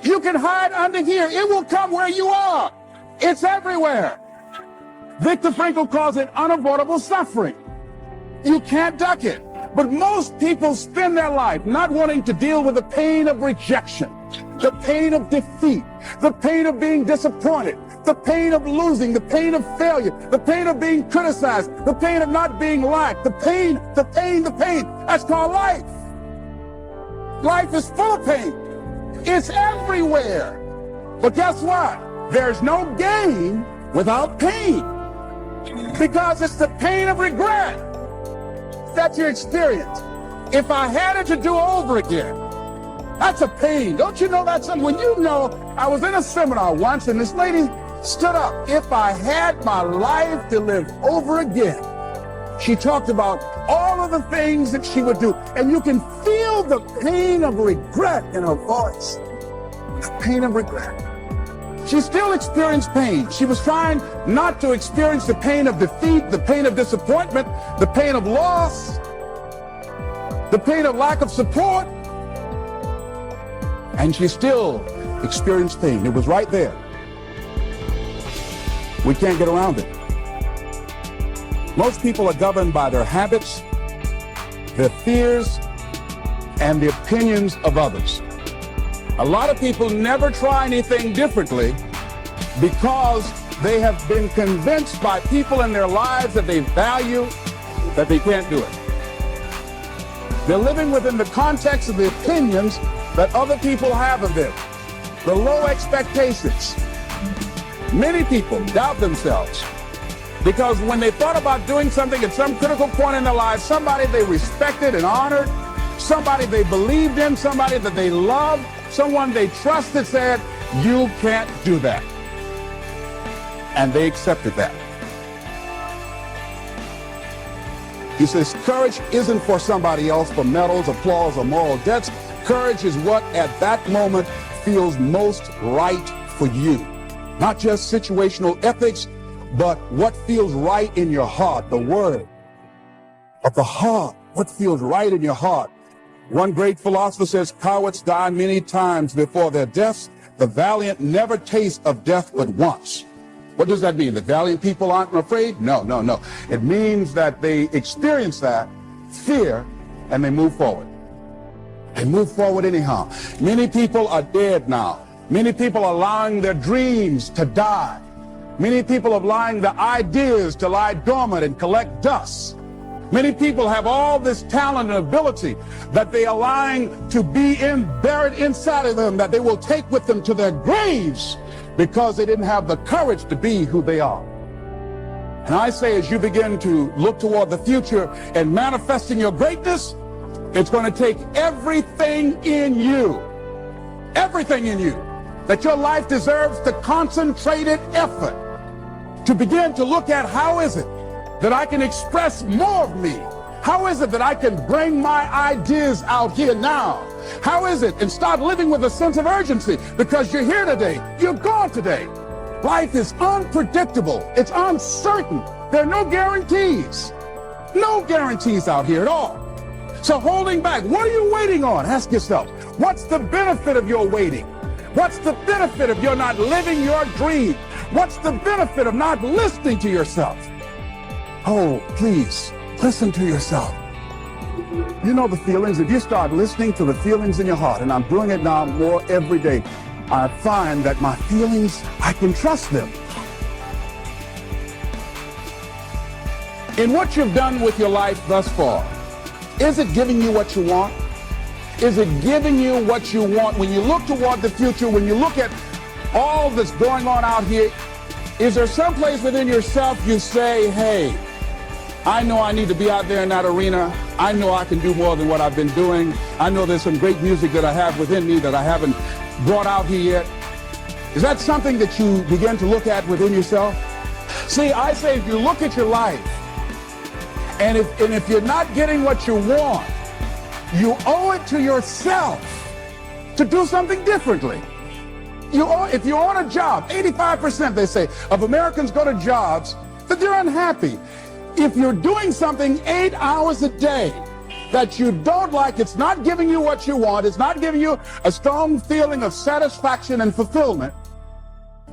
You can hide under here. It will come where you are. It's everywhere. Viktor Frankl calls it unavoidable suffering. You can't duck it. But most people spend their life not wanting to deal with the pain of rejection, the pain of defeat, the pain of being disappointed, the pain of losing, the pain of failure, the pain of being criticized, the pain of not being liked, the pain. That's called life. Life is full of pain. It's everywhere. But guess what? There's no gain without pain. Because it's the pain of regret that you experience. If I had it to do over again, that's a pain. Don't you know that's something? When you know, I was in a seminar once and this lady stood up. If I had my life to live over again, she talked about all of the things that she would do. And you can feel the pain of regret in her voice. The pain of regret. She still experienced pain. She was trying not to experience the pain of defeat, the pain of disappointment, the pain of loss, the pain of lack of support. And she still experienced pain. It was right there. We can't get around it. Most people are governed by their habits, their fears, and the opinions of others. A lot of people never try anything differently because they have been convinced by people in their lives that they value that they can't do it. They're living within the context of the opinions that other people have of them, the low expectations. Many people doubt themselves because when they thought about doing something at some critical point in their lives, somebody they respected and honored, somebody they believed in, somebody that they loved, someone they trusted said, you can't do that. And they accepted that. He says, courage isn't for somebody else, for medals, applause, or moral debts. Courage is what at that moment feels most right for you. Not just situational ethics, but what feels right in your heart, the word of the heart, what feels right in your heart. One great philosopher says, cowards die many times before their deaths. The valiant never taste of death but once. What does that mean? The valiant people aren't afraid? No. It means that they experience that fear and they move forward. They move forward anyhow. Many people are dead now. Many people are allowing their dreams to die. Many people are allowing their ideas to lie dormant and collect dust. Many people have all this talent and ability that they are allowing to be buried inside of them, that they will take with them to their graves because they didn't have the courage to be who they are. And I say, as you begin to look toward the future and manifesting your greatness, it's going to take everything in you, that your life deserves the concentrated effort to begin to look at how is it that I can express more of me? How is it that I can bring my ideas out here now? How is it? And start living with a sense of urgency because you're here today, you're gone today. Life is unpredictable. It's uncertain. There are no guarantees out here at all. So holding back, what are you waiting on? Ask yourself, what's the benefit of your waiting? What's the benefit of your not living your dream? What's the benefit of not listening to yourself? Oh, please, listen to yourself. You know the feelings. If you start listening to the feelings in your heart, and I'm doing it now more every day, I find that my feelings, I can trust them. In what you've done with your life thus far, is it giving you what you want? Is it giving you what you want? When you look toward the future, when you look at all that's going on out here, is there some place within yourself you say, hey, I know I need to be out there in that arena. I know I can do more than what I've been doing. I know there's some great music that I have within me that I haven't brought out here yet. Is that something that you begin to look at within yourself? See, I say if you look at your life, and if you're not getting what you want, you owe it to yourself to do something differently. If you're on a job, 85%, they say, of Americans go to jobs that they're unhappy. If you're doing something 8 hours a day, that you don't like, it's not giving you what you want, it's not giving you a strong feeling of satisfaction and fulfillment,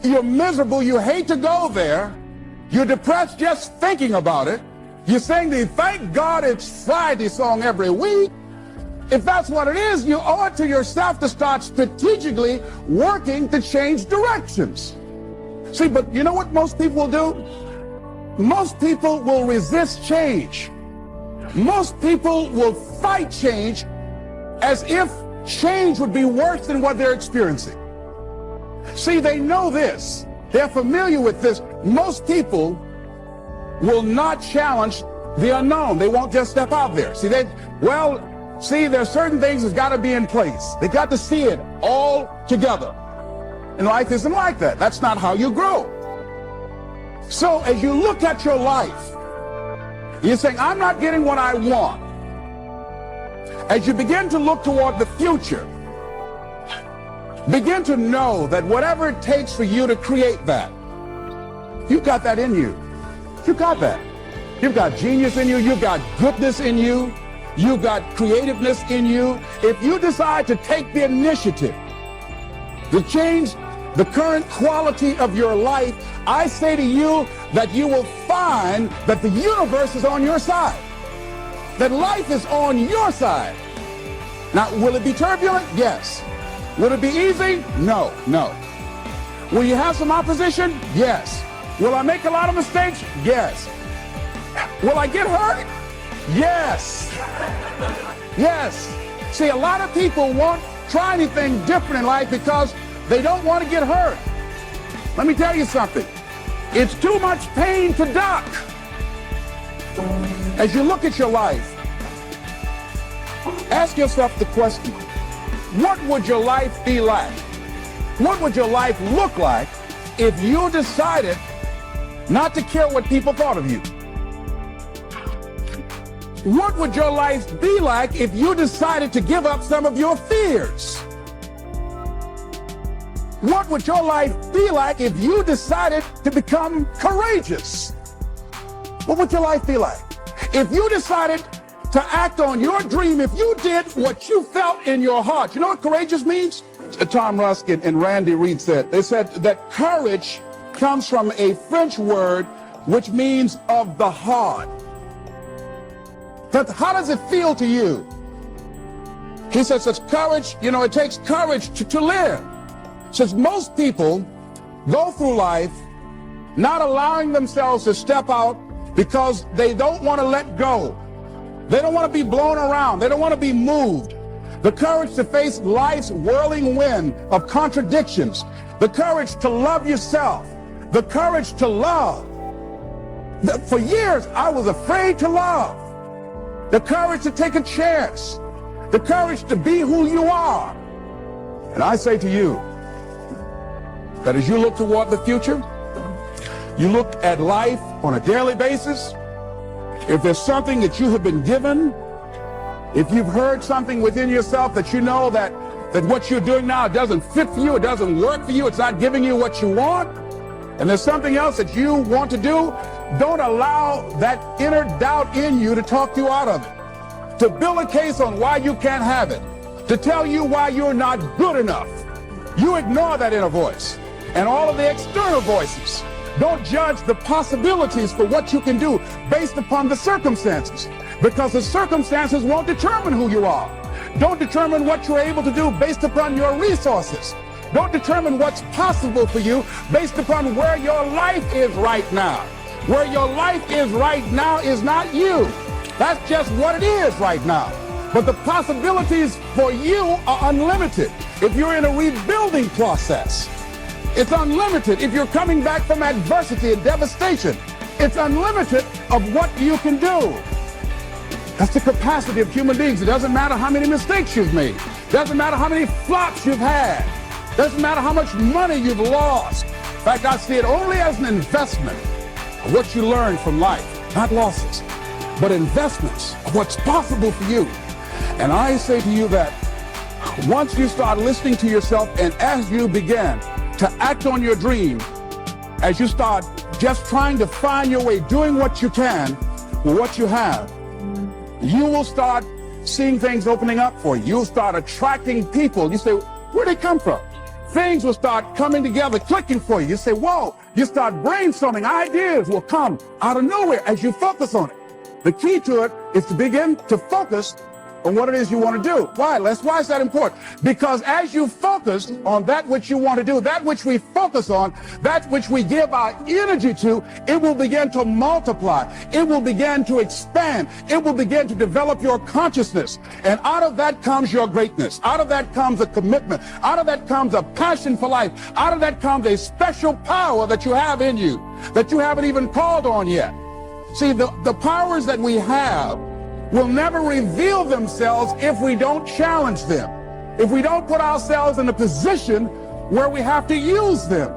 you're miserable, you hate to go there, you're depressed just thinking about it, you sing the "Thank God It's Friday" song every week. If that's what it is, you owe it to yourself to start strategically working to change directions. See, but you know what most people will do? Most people will resist change. Most people will fight change as if change would be worse than what they're experiencing. See, they know this. They're familiar with this. Most people will not challenge the unknown. They won't just step out there. See, there's certain things that's got to be in place. They got to see it all together. And life isn't like that. That's not how you grow. So as you look at your life, you're saying, I'm not getting what I want. As you begin to look toward the future, begin to know that whatever it takes for you to create that, you've got that in you. You've got that. You've got genius in you. You've got goodness in you. You've got creativeness in you. If you decide to take the initiative to change the current quality of your life, I say to you that you will find that the universe is on your side, that life is on your side. Now, will it be turbulent? Yes. Will it be easy? No, no. Will you have some opposition? Yes. Will I make a lot of mistakes? Yes. Will I get hurt? Yes. Yes. See, a lot of people won't try anything different in life because they don't want to get hurt. Let me tell you something. It's too much pain to duck. As you look at your life, ask yourself the question, what would your life be like? What would your life look like if you decided not to care what people thought of you? What would your life be like if you decided to give up some of your fears? What would your life be like if you decided to become courageous? What would your life be like? If you decided to act on your dream, if you did what you felt in your heart. You know what courageous means? Tom Ruskin and Randy Reed said, they said that courage comes from a French word which means of the heart. But how does it feel to you? He says it's courage, it takes courage to live. Since most people go through life not allowing themselves to step out because they don't want to let go. They don't want to be blown around. They don't want to be moved. The courage to face life's whirling wind of contradictions. The courage to love yourself. The courage to love. For years, I was afraid to love. The courage to take a chance. The courage to be who you are. And I say to you that as you look toward the future, you look at life on a daily basis. If there's something that you have been given, if you've heard something within yourself that you know that what you're doing now doesn't fit for you, it doesn't work for you, it's not giving you what you want, and there's something else that you want to do, don't allow that inner doubt in you to talk you out of it, to build a case on why you can't have it, to tell you why you're not good enough. You ignore that inner voice and all of the external voices. Don't judge the possibilities for what you can do based upon the circumstances, because the circumstances won't determine who you are. Don't determine what you're able to do based upon your resources. Don't determine what's possible for you based upon where your life is right now. Where your life is right now is not you. That's just what it is right now. But the possibilities for you are unlimited if you're in a rebuilding process. It's unlimited if you're coming back from adversity and devastation. It's unlimited of what you can do. That's the capacity of human beings. It doesn't matter how many mistakes you've made. It doesn't matter how many flops you've had. It doesn't matter how much money you've lost. In fact, I see it only as an investment of what you learn from life. Not losses, but investments of what's possible for you. And I say to you that once you start listening to yourself and as you begin to act on your dream, as you start just trying to find your way, doing what you can with what you have, you will start seeing things opening up for you. You'll start attracting people. You say, where'd they come from? Things will start coming together, clicking for you. You say, whoa, you start brainstorming. Ideas will come out of nowhere as you focus on it. The key to it is to begin to focus on what it is you want to do. Why, Les? Why is that important? Because as you focus on that which you want to do, that which we focus on, that which we give our energy to, it will begin to multiply. It will begin to expand. It will begin to develop your consciousness. And out of that comes your greatness. Out of that comes a commitment. Out of that comes a passion for life. Out of that comes a special power that you have in you that you haven't even called on yet. See, the powers that we have will never reveal themselves if we don't challenge them, if we don't put ourselves in a position where we have to use them.